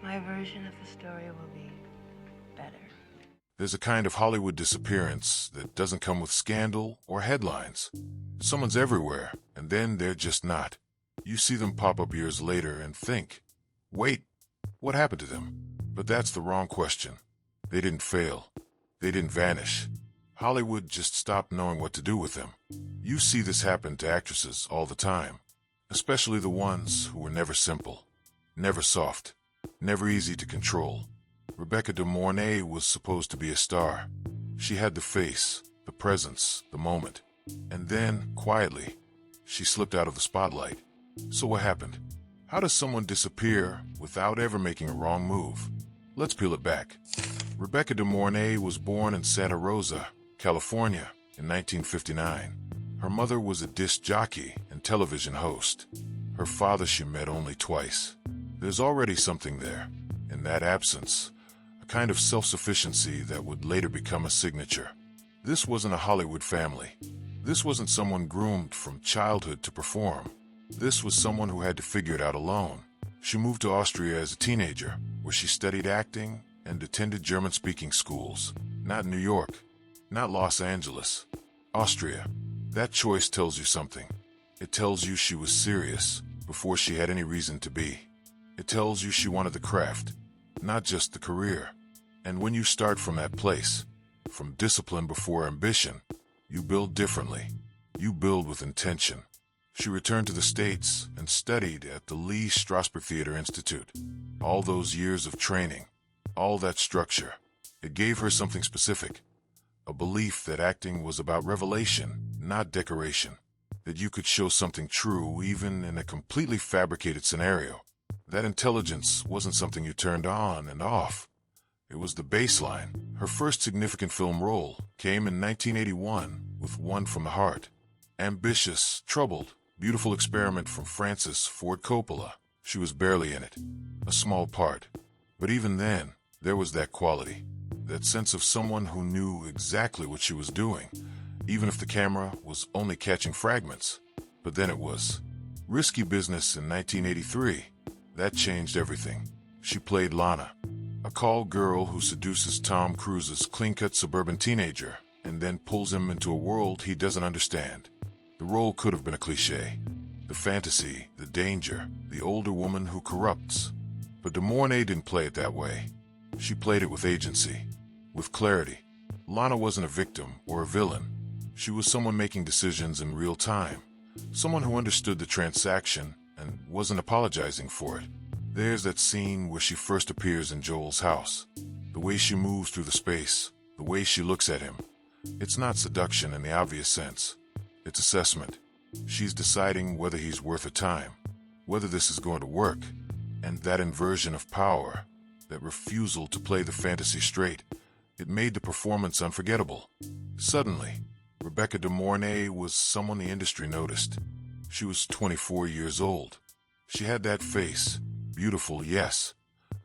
My version of the story will be better. There's a kind of Hollywood disappearance that doesn't come with scandal or headlines. Someone's everywhere, and then they're just not. You see them pop up years later and think, wait, what happened to them? But that's the wrong question. They didn't fail. They didn't vanish. Hollywood just stopped knowing what to do with them. You see this happen to actresses all the time, especially the ones who were never simple, never soft, never easy to control. Rebecca de Mornay was supposed to be a star. She had the face, the presence, the moment. And then, quietly, she slipped out of the spotlight. So what happened? How does someone disappear without ever making a wrong move? Let's peel it back. Rebecca de Mornay was born in Santa Rosa, California, in 1959. Her mother was a disc jockey and television host. Her father she met only twice. There's already something there, in that absence, a kind of self-sufficiency that would later become a signature. This wasn't a Hollywood family. This wasn't someone groomed from childhood to perform. This was someone who had to figure it out alone. She moved to Austria as a teenager, where she studied acting and attended German-speaking schools. Not New York, not Los Angeles, Austria. That choice tells you something. It tells you she was serious before she had any reason to be. It tells you she wanted the craft, not just the career. And when you start from that place, from discipline before ambition, you build differently. You build with intention. She returned to the States and studied at the Lee Strasberg Theater Institute. All those years of training, all that structure, it gave her something specific. A belief that acting was about revelation, not decoration. That you could show something true even in a completely fabricated scenario. That intelligence wasn't something you turned on and off. It was the baseline. Her first significant film role came in 1981 with One from the Heart. Ambitious, troubled, beautiful experiment from Francis Ford Coppola. She was barely in it. A small part. But even then, there was that quality. That sense of someone who knew exactly what she was doing, even if the camera was only catching fragments. But then it was Risky Business in 1983. That changed everything. She played Lana, a call girl who seduces Tom Cruise's clean-cut suburban teenager and then pulls him into a world he doesn't understand. The role could have been a cliché. The fantasy, the danger, the older woman who corrupts. But de Mornay didn't play it that way. She played it with agency, with clarity. Lana wasn't a victim or a villain. She was someone making decisions in real time. Someone who understood the transaction and wasn't apologizing for it. There's that scene where she first appears in Joel's house. The way she moves through the space, the way she looks at him. It's not seduction in the obvious sense. It's assessment. She's deciding whether he's worth her time, whether this is going to work. And that inversion of power, that refusal to play the fantasy straight, it made the performance unforgettable. Suddenly, Rebecca de Mornay was someone the industry noticed. She was 24 years old. She had that face, beautiful, yes,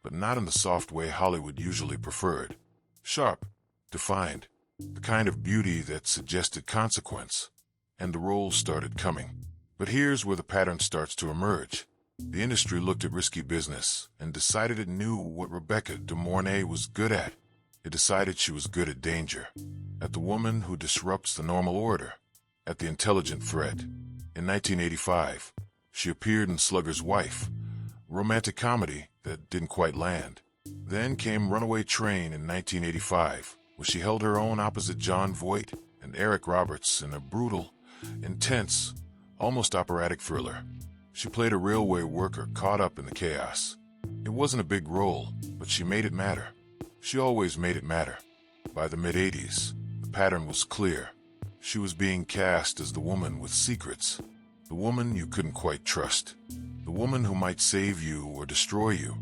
but not in the soft way Hollywood usually preferred. Sharp, defined, the kind of beauty that suggested consequence. And the roles started coming. But here's where the pattern starts to emerge. The industry looked at Risky Business and decided it knew what Rebecca de Mornay was good at. It decided she was good at danger, at the woman who disrupts the normal order, at the intelligent threat. In 1985, she appeared in Slugger's Wife, a romantic comedy that didn't quite land. Then came Runaway Train in 1985, where she held her own opposite Jon Voight and Eric Roberts in a brutal, intense, almost operatic thriller. She played a railway worker caught up in the chaos. It wasn't a big role, but she made it matter. She always made it matter. By the mid-80s, the pattern was clear. She was being cast as the woman with secrets, the woman you couldn't quite trust, the woman who might save you or destroy you,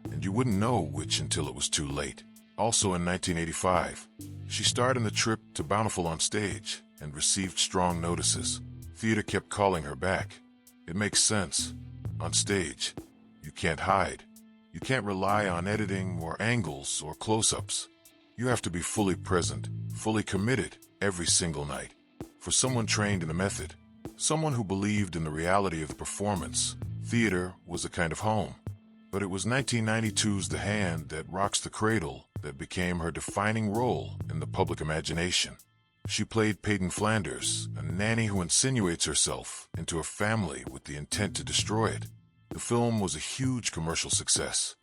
and you wouldn't know which until it was too late. Also in 1985, she starred in The Trip to Bountiful on stage and received strong notices. Theater kept calling her back. It makes sense. On stage, you can't hide. You can't rely on editing or angles or close-ups. You have to be fully present, fully committed every single night. For someone trained in the method, someone who believed in the reality of the performance, theater was a kind of home. But it was 1992's The Hand That Rocks the Cradle that became her defining role in the public imagination. She played Peyton Flanders, a nanny who insinuates herself into a family with the intent to destroy it. The film was a huge commercial success.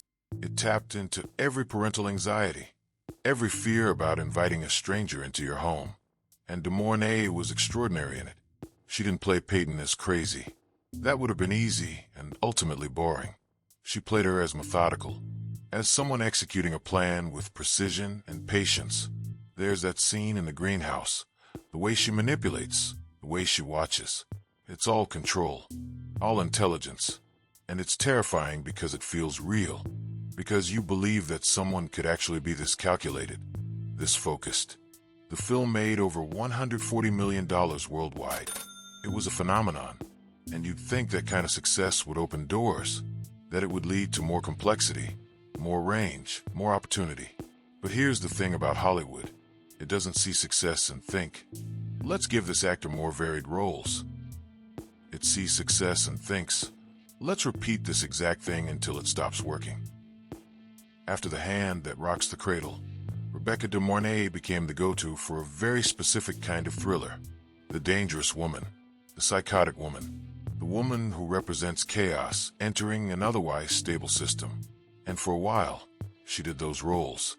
It tapped into every parental anxiety, every fear about inviting a stranger into your home. And Mornay was extraordinary in it. She didn't play Peyton as crazy. That would have been easy and ultimately boring. She played her as methodical, as someone executing a plan with precision and patience. There's that scene in the greenhouse, the way she manipulates, the way she watches. It's all control, all intelligence. And it's terrifying because it feels real, because you believe that someone could actually be this calculated, this focused. The film made over $140 million worldwide. It was a phenomenon, and you'd think that kind of success would open doors, that it would lead to more complexity, more range, more opportunity. But here's the thing about Hollywood. It doesn't see success and think, let's give this actor more varied roles. It sees success and thinks, let's repeat this exact thing until it stops working. After The Hand That Rocks the Cradle, Rebecca de Mornay became the go-to for a very specific kind of thriller. The dangerous woman, the psychotic woman, the woman who represents chaos entering an otherwise stable system. And for a while, she did those roles.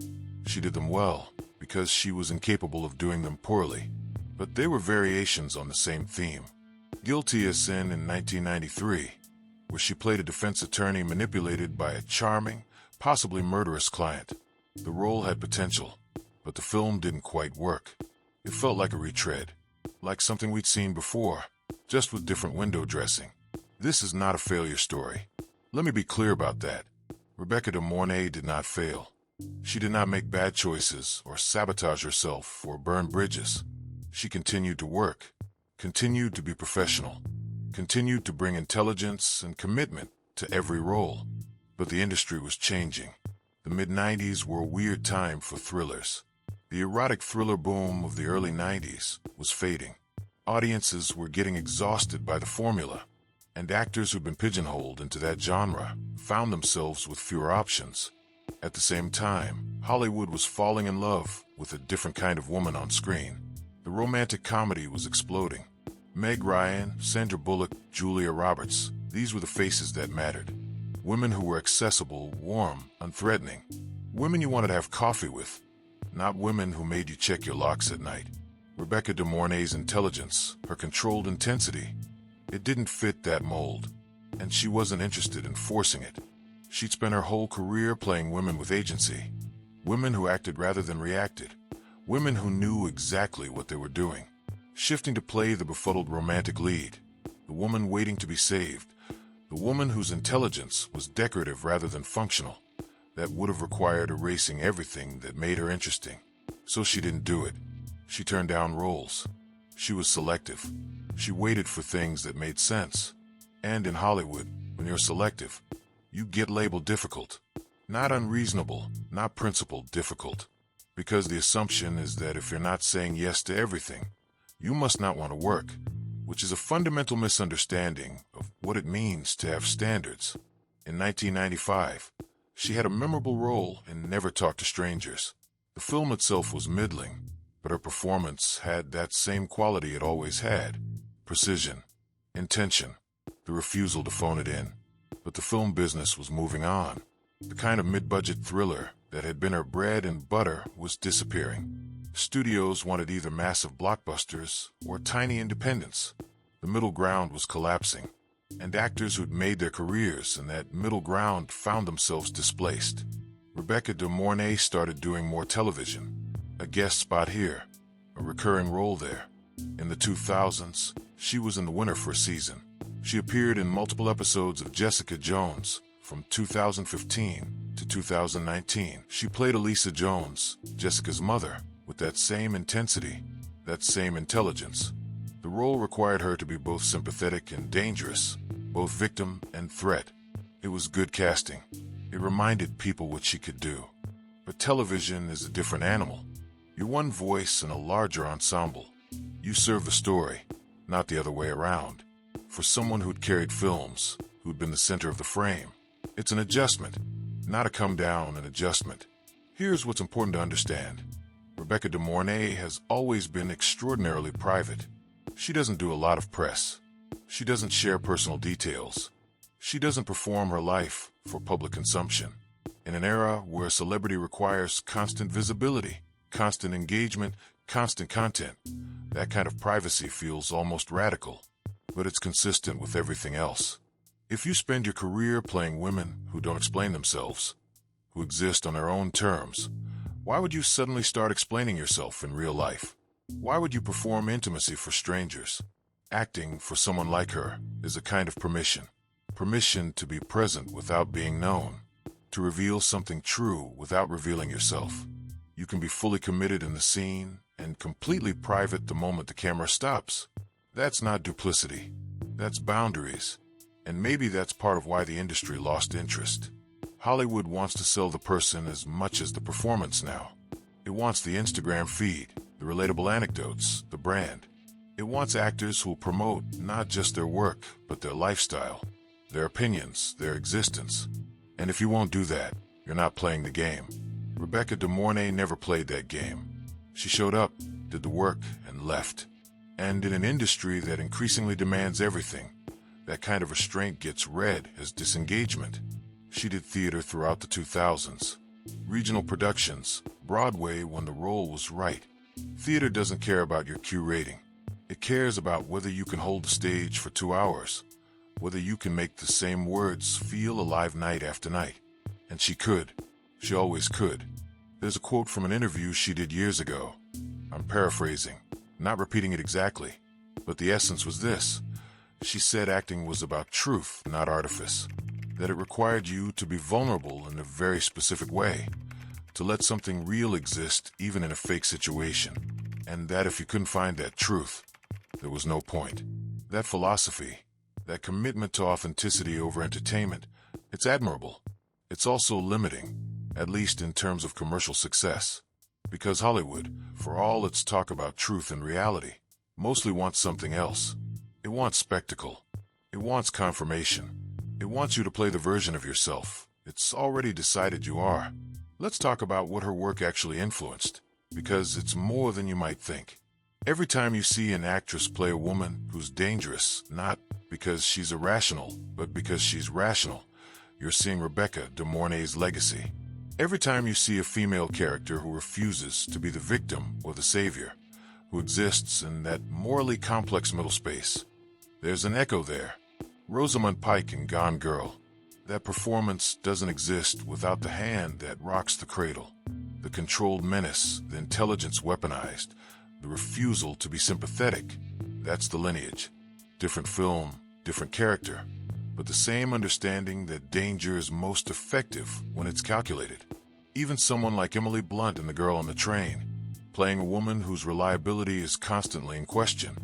She did them well, because she was incapable of doing them poorly. But they were variations on the same theme. Guilty as Sin in 1993, where she played a defense attorney manipulated by a charming, possibly murderous client. The role had potential, but the film didn't quite work. It felt like a retread, like something we'd seen before, just with different window dressing. This is not a failure story. Let me be clear about that. Rebecca de Mornay did not fail. She did not make bad choices or sabotage herself or burn bridges. She continued to work, continued to be professional, continued to bring intelligence and commitment to every role. But the industry was changing. The mid-90s were a weird time for thrillers. The erotic thriller boom of the early 90s was fading. Audiences were getting exhausted by the formula, and actors who'd been pigeonholed into that genre found themselves with fewer options. At the same time, Hollywood was falling in love with a different kind of woman on screen. The romantic comedy was exploding. Meg Ryan, Sandra Bullock, Julia Roberts, these were the faces that mattered. Women who were accessible, warm, unthreatening. Women you wanted to have coffee with, not women who made you check your locks at night. Rebecca de Mornay's intelligence, her controlled intensity, it didn't fit that mold, and she wasn't interested in forcing it. She'd spent her whole career playing women with agency, women who acted rather than reacted, women who knew exactly what they were doing. Shifting to play the befuddled romantic lead, the woman waiting to be saved, the woman whose intelligence was decorative rather than functional, that would have required erasing everything that made her interesting. So she didn't do it. She turned down roles. She was selective. She waited for things that made sense. And in Hollywood, when you're selective, you get labeled difficult. Not unreasonable, not principled, difficult. Because the assumption is that if you're not saying yes to everything, you must not want to work, which is a fundamental misunderstanding of what it means to have standards. In 1995, she had a memorable role in Never Talk to Strangers. The film itself was middling, but her performance had that same quality it always had. Precision, intention, the refusal to phone it in. But the film business was moving on. The kind of mid-budget thriller that had been her bread and butter was disappearing. Studios wanted either massive blockbusters or tiny independents. The middle ground was collapsing, and actors who'd made their careers in that middle ground found themselves displaced. Rebecca de Mornay started doing more television, a guest spot here, a recurring role there. In the 2000s, she was in The Winner for a season. She appeared in multiple episodes of Jessica Jones from 2015 to 2019. She played Elisa Jones, Jessica's mother, with that same intensity, that same intelligence. The role required her to be both sympathetic and dangerous, both victim and threat. It was good casting. It reminded people what she could do. But television is a different animal. You're one voice in a larger ensemble. You serve the story, not the other way around. For someone who'd carried films, who'd been the center of the frame, It's an adjustment, not a come down, an adjustment. Here's what's important to understand. Rebecca de Mornay has always been extraordinarily private. She doesn't do a lot of press. She doesn't share personal details. She doesn't perform her life for public consumption. In an era where celebrity requires constant visibility, constant engagement, constant content, that kind of privacy feels almost radical, but it's consistent with everything else. If you spend your career playing women who don't explain themselves, who exist on their own terms, why would you suddenly start explaining yourself in real life? Why would you perform intimacy for strangers? Acting for someone like her is a kind of permission. Permission to be present without being known, to reveal something true without revealing yourself. You can be fully committed in the scene and completely private the moment the camera stops. That's not duplicity. That's boundaries. And maybe that's part of why the industry lost interest. Hollywood wants to sell the person as much as the performance now. It wants the Instagram feed, the relatable anecdotes, the brand. It wants actors who will promote not just their work, but their lifestyle, their opinions, their existence. And if you won't do that, you're not playing the game. Rebecca de Mornay never played that game. She showed up, did the work, and left. And in an industry that increasingly demands everything, that kind of restraint gets read as disengagement. She did theater throughout the 2000s. Regional productions, Broadway when the role was right. Theater doesn't care about your Q rating. It cares about whether you can hold the stage for 2 hours, whether you can make the same words feel alive night after night. And she could. She always could. There's a quote from an interview she did years ago. I'm paraphrasing, not repeating it exactly, but the essence was this. She said acting was about truth, not artifice. That it required you to be vulnerable in a very specific way, to let something real exist even in a fake situation, and that if you couldn't find that truth, there was no point. That philosophy, that commitment to authenticity over entertainment, it's admirable. It's also limiting, at least in terms of commercial success. Because Hollywood, for all its talk about truth and reality, mostly wants something else. It wants spectacle. It wants confirmation. It wants you to play the version of yourself it's already decided you are. Let's talk about what her work actually influenced, because it's more than you might think. Every time you see an actress play a woman who's dangerous, not because she's irrational, but because she's rational, you're seeing Rebecca de Mornay's legacy. Every time you see a female character who refuses to be the victim or the savior, who exists in that morally complex middle space, there's an echo there. Rosamund Pike in Gone Girl. That performance doesn't exist without the hand that rocks the cradle, the controlled menace, the intelligence weaponized, the refusal to be sympathetic. That's the lineage. Different film, different character, but the same understanding that danger is most effective when it's calculated. Even someone like Emily Blunt in The Girl on the Train, playing a woman whose reliability is constantly in question,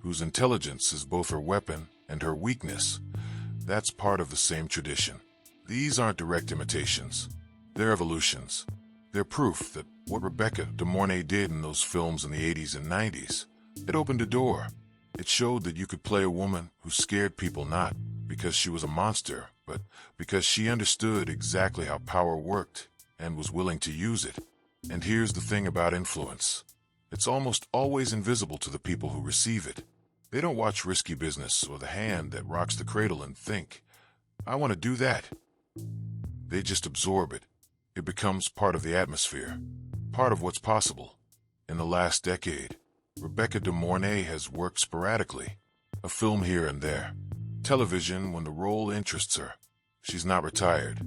whose intelligence is both her weapon and her weakness. That's part of the same tradition. These aren't direct imitations. They're evolutions. They're proof that what Rebecca de Mornay did in those films in the 80s and 90s, it opened a door. It showed that you could play a woman who scared people not because she was a monster, but because she understood exactly how power worked and was willing to use it. And here's the thing about influence. It's almost always invisible to the people who receive it. They don't watch Risky Business or The Hand That Rocks the Cradle and think, I want to do that. They just absorb it. It becomes part of the atmosphere, part of what's possible. In the last decade, Rebecca de Mornay has worked sporadically, a film here and there, television when the role interests her. She's not retired.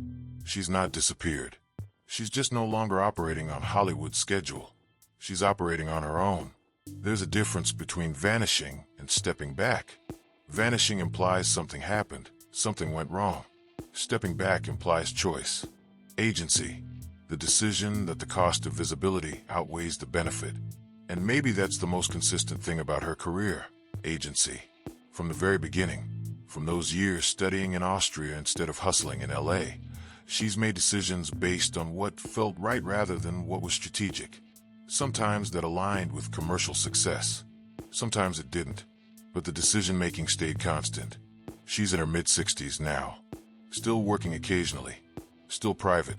She's not disappeared. She's just no longer operating on Hollywood's schedule. She's operating on her own. There's a difference between vanishing and stepping back. Vanishing implies something happened, something went wrong. Stepping back implies choice, agency, the decision that the cost of visibility outweighs the benefit. And maybe that's the most consistent thing about her career, agency. From the very beginning, from those years studying in Austria instead of hustling in LA, she's made decisions based on what felt right rather than what was strategic. Sometimes that aligned with commercial success. Sometimes it didn't, but the decision-making stayed constant. She's in her mid-60s now. still working occasionally, still private,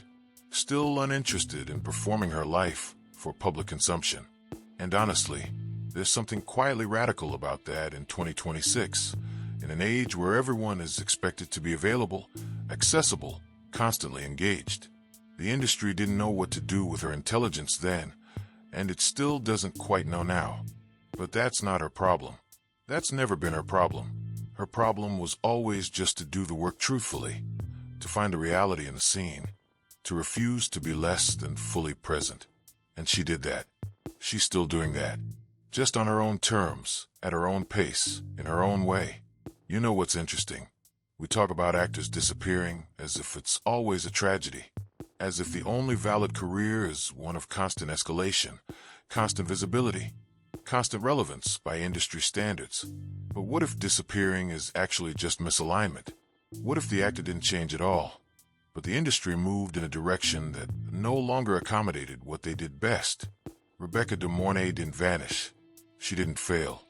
still uninterested in performing her life for public consumption. And honestly, there's something quietly radical about that in 2026, in an age where everyone is expected to be available, accessible, constantly engaged. The industry didn't know what to do with her intelligence then, and it still doesn't quite know now. But that's not her problem. That's never been her problem. Her problem was always just to do the work truthfully, to find the reality in the scene, to refuse to be less than fully present. And she did that. She's still doing that. Just on her own terms, at her own pace, in her own way. You know what's interesting? We talk about actors disappearing as if it's always a tragedy, as if the only valid career is one of constant escalation, constant visibility, constant relevance by industry standards. But what if disappearing is actually just misalignment? What if the actor didn't change at all, but the industry moved in a direction that no longer accommodated what they did best? Rebecca de Mornay didn't vanish. She didn't fail.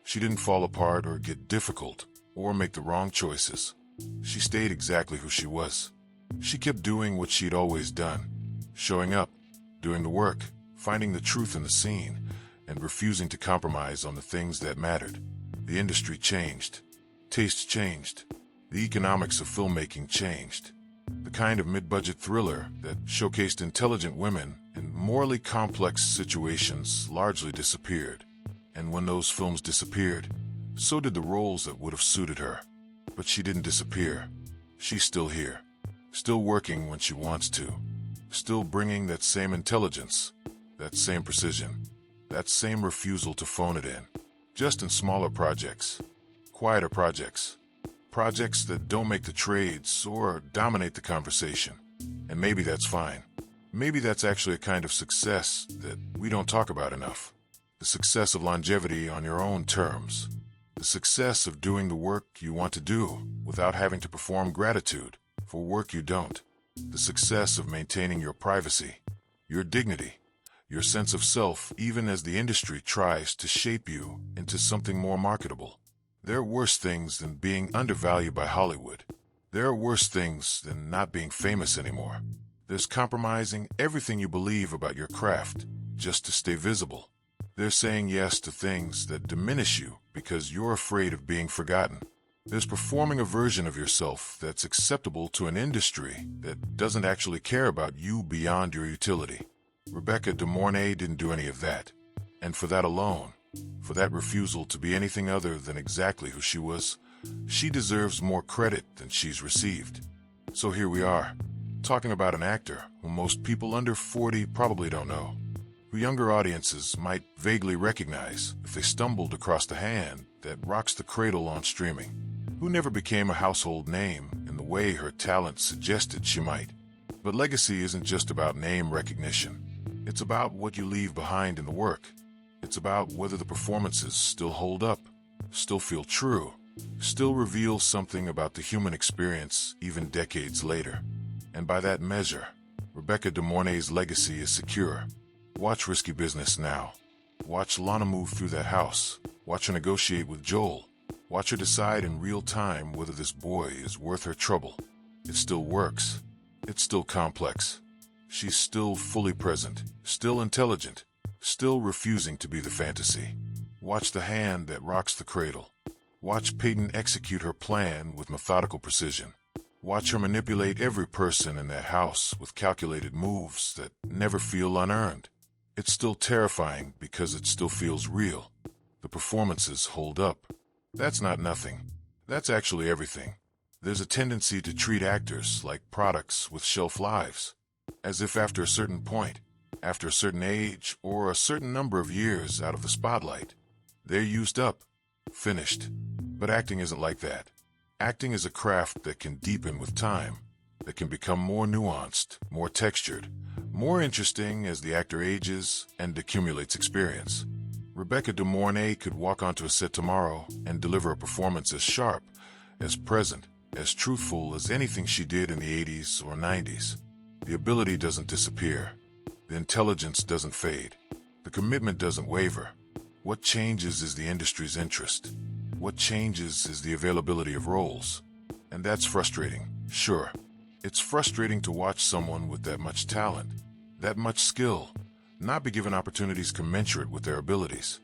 She didn't fall apart or get difficult or make the wrong choices. She stayed exactly who she was. She kept doing what she'd always done, showing up, doing the work, finding the truth in the scene, and refusing to compromise on the things that mattered. The industry changed. Tastes changed. The economics of filmmaking changed. The kind of mid-budget thriller that showcased intelligent women in morally complex situations largely disappeared. And when those films disappeared, so did the roles that would have suited her. But she didn't disappear. She's still here. Still working when she wants to. Still bringing that same intelligence, that same precision, that same refusal to phone it in. Just in smaller projects. Quieter projects. Projects that don't make the trades or dominate the conversation. And maybe that's fine. Maybe that's actually a kind of success that we don't talk about enough. The success of longevity on your own terms. The success of doing the work you want to do without having to perform gratitude for work you don't. The success of maintaining your privacy, your dignity, your sense of self, even as the industry tries to shape you into something more marketable. There are worse things than being undervalued by Hollywood. There are worse things than not being famous anymore. There's compromising everything you believe about your craft just to stay visible. There's saying yes to things that diminish you because you're afraid of being forgotten. There's performing a version of yourself that's acceptable to an industry that doesn't actually care about you beyond your utility. Rebecca de Mornay didn't do any of that. And for that alone, for that refusal to be anything other than exactly who she was, she deserves more credit than she's received. So here we are, talking about an actor who most people under 40 probably don't know, who younger audiences might vaguely recognize if they stumbled across the hand that rocks the cradle on streaming, who never became a household name in the way her talent suggested she might. But legacy isn't just about name recognition. It's about what you leave behind in the work. It's about whether the performances still hold up, still feel true, still reveal something about the human experience even decades later. And by that measure, Rebecca de Mornay's legacy is secure. Watch Risky Business now. Watch Lana move through that house. Watch her negotiate with Joel. Watch her decide in real time whether this boy is worth her trouble. It still works. It's still complex. She's still fully present, still intelligent, still refusing to be the fantasy. Watch the hand that rocks the cradle. Watch Peyton execute her plan with methodical precision. Watch her manipulate every person in that house with calculated moves that never feel unearned. It's still terrifying because it still feels real. The performances hold up. That's not nothing. That's actually everything. There's a tendency to treat actors like products with shelf lives, as if after a certain point, after a certain age, or a certain number of years out of the spotlight, they're used up, finished. But acting isn't like that. Acting is a craft that can deepen with time, that can become more nuanced, more textured, more interesting as the actor ages and accumulates experience. Rebecca de Mornay could walk onto a set tomorrow and deliver a performance as sharp, as present, as truthful as anything she did in the 80s or 90s. The ability doesn't disappear. The intelligence doesn't fade. The commitment doesn't waver. What changes is the industry's interest. What changes is the availability of roles. And that's frustrating. Sure, it's frustrating to watch someone with that much talent, that much skill, not be given opportunities commensurate with their abilities.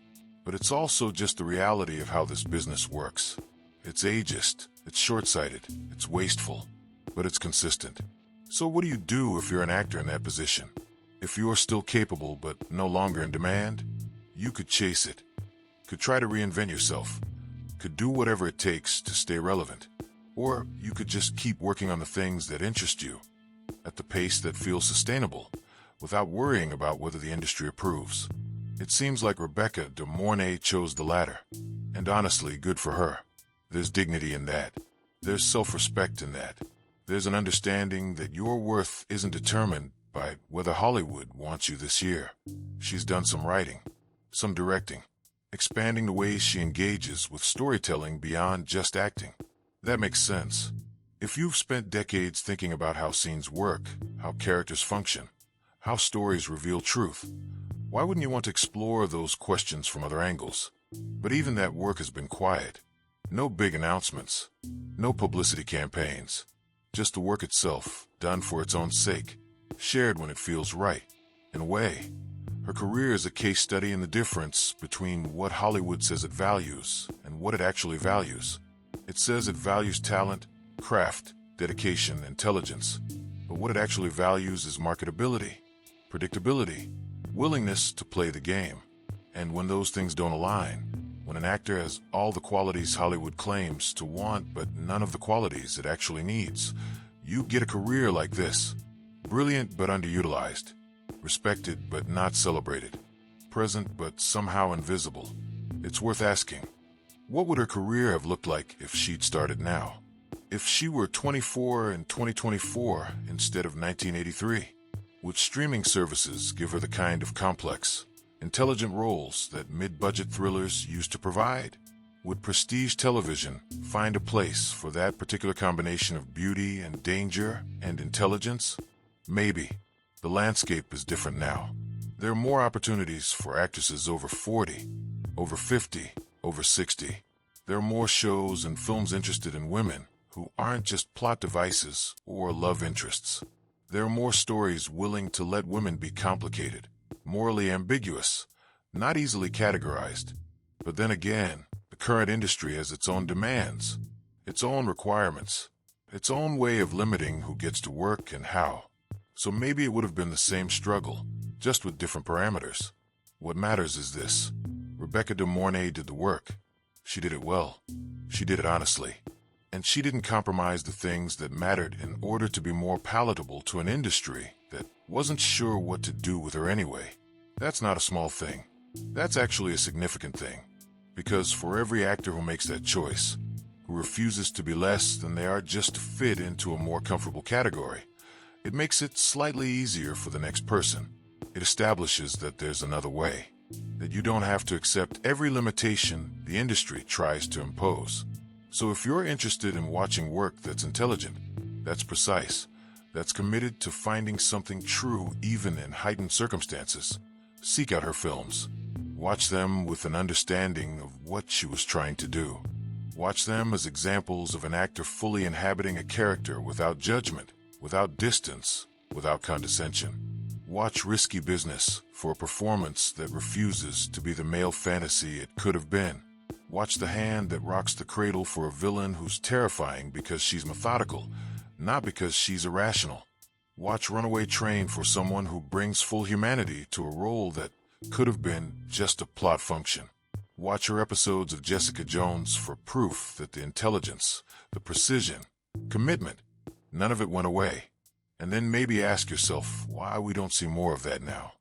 But it's also just the reality of how this business works. It's ageist, it's short-sighted, it's wasteful, but it's consistent. So what do you do if you're an actor in that position? If you're still capable but no longer in demand, you could chase it, could try to reinvent yourself, could do whatever it takes to stay relevant. Or you could just keep working on the things that interest you, at the pace that feels sustainable, without worrying about whether the industry approves. It seems like Rebecca de Mornay chose the latter. And honestly, good for her. There's dignity in that. There's self-respect in that. There's an understanding that your worth isn't determined by whether Hollywood wants you this year. She's done some writing, some directing, expanding the ways she engages with storytelling beyond just acting. That makes sense. If you've spent decades thinking about how scenes work, how characters function, how stories reveal truth, why wouldn't you want to explore those questions from other angles? But even that work has been quiet. No big announcements, no publicity campaigns, just the work itself, done for its own sake, shared when it feels right. In a way, her career is a case study in the difference between what Hollywood says it values and what it actually values. It says it values talent, craft, dedication, intelligence, but what it actually values is marketability, predictability, willingness to play the game. And when those things don't align, when an actor has all the qualities Hollywood claims to want but none of the qualities it actually needs, you get a career like this. Brilliant but underutilized, respected but not celebrated, present but somehow invisible. It's worth asking, what would her career have looked like if she'd started now? If she were 24 in 2024 instead of 1983? Would streaming services give her the kind of complex, intelligent roles that mid-budget thrillers used to provide? Would prestige television find a place for that particular combination of beauty and danger and intelligence? Maybe. The landscape is different now. There are more opportunities for actresses over 40, over 50, over 60. There are more shows and films interested in women who aren't just plot devices or love interests. There are more stories willing to let women be complicated, morally ambiguous, not easily categorized. But then again, the current industry has its own demands, its own requirements, its own way of limiting who gets to work and how. So maybe it would have been the same struggle, just with different parameters. What matters is this: Rebecca de Mornay did the work. She did it well. She did it honestly. And she didn't compromise the things that mattered in order to be more palatable to an industry that wasn't sure what to do with her anyway. That's not a small thing. That's actually a significant thing. Because for every actor who makes that choice, who refuses to be less than they are just to fit into a more comfortable category, it makes it slightly easier for the next person. It establishes that there's another way, that you don't have to accept every limitation the industry tries to impose. So if you're interested in watching work that's intelligent, that's precise, that's committed to finding something true even in heightened circumstances, seek out her films. Watch them with an understanding of what she was trying to do. Watch them as examples of an actor fully inhabiting a character without judgment, without distance, without condescension. Watch Risky Business for a performance that refuses to be the male fantasy it could have been. Watch The Hand That Rocks the Cradle for a villain who's terrifying because she's methodical, not because she's irrational. Watch Runaway Train for someone who brings full humanity to a role that could have been just a plot function. Watch her episodes of Jessica Jones for proof that the intelligence, the precision, commitment, none of it went away. And then maybe ask yourself why we don't see more of that now.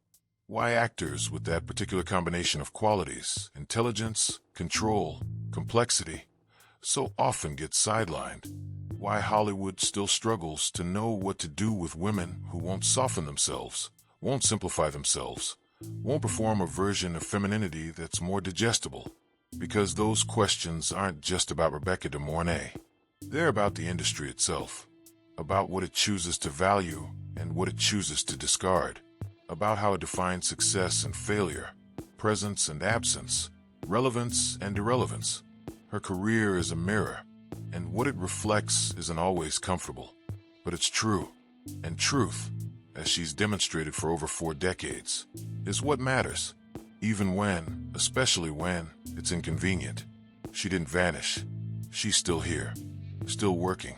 Why actors with that particular combination of qualities, intelligence, control, complexity, so often get sidelined. Why Hollywood still struggles to know what to do with women who won't soften themselves, won't simplify themselves, won't perform a version of femininity that's more digestible. Because those questions aren't just about Rebecca de Mornay. They're about the industry itself, about what it chooses to value and what it chooses to discard, about how it defines success and failure, presence and absence, relevance and irrelevance. Her career is a mirror, And what it reflects isn't always comfortable, but it's true. And truth, as she's demonstrated for over 4 decades, is what matters. Even when, especially when, it's inconvenient. She didn't vanish. She's still here, still working,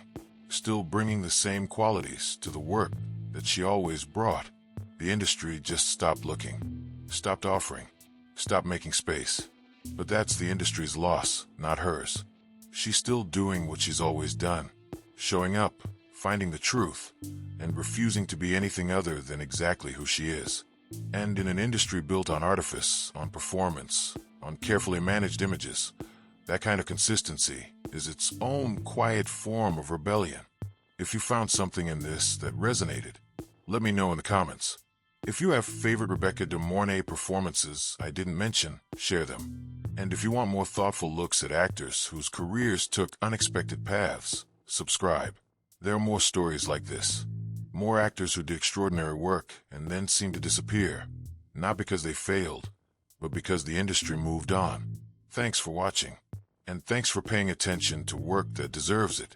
still bringing the same qualities to the work that she always brought. The industry just stopped looking, stopped offering, stopped making space. But that's the industry's loss, not hers. She's still doing what she's always done, showing up, finding the truth, and refusing to be anything other than exactly who she is. And in an industry built on artifice, on performance, on carefully managed images, that kind of consistency is its own quiet form of rebellion. If you found something in this that resonated, let me know in the comments. If you have favorite Rebecca de Mornay performances I didn't mention, share them. And if you want more thoughtful looks at actors whose careers took unexpected paths, subscribe. There are more stories like this. More actors who did extraordinary work and then seemed to disappear. Not because they failed, but because the industry moved on. Thanks for watching. And thanks for paying attention to work that deserves it.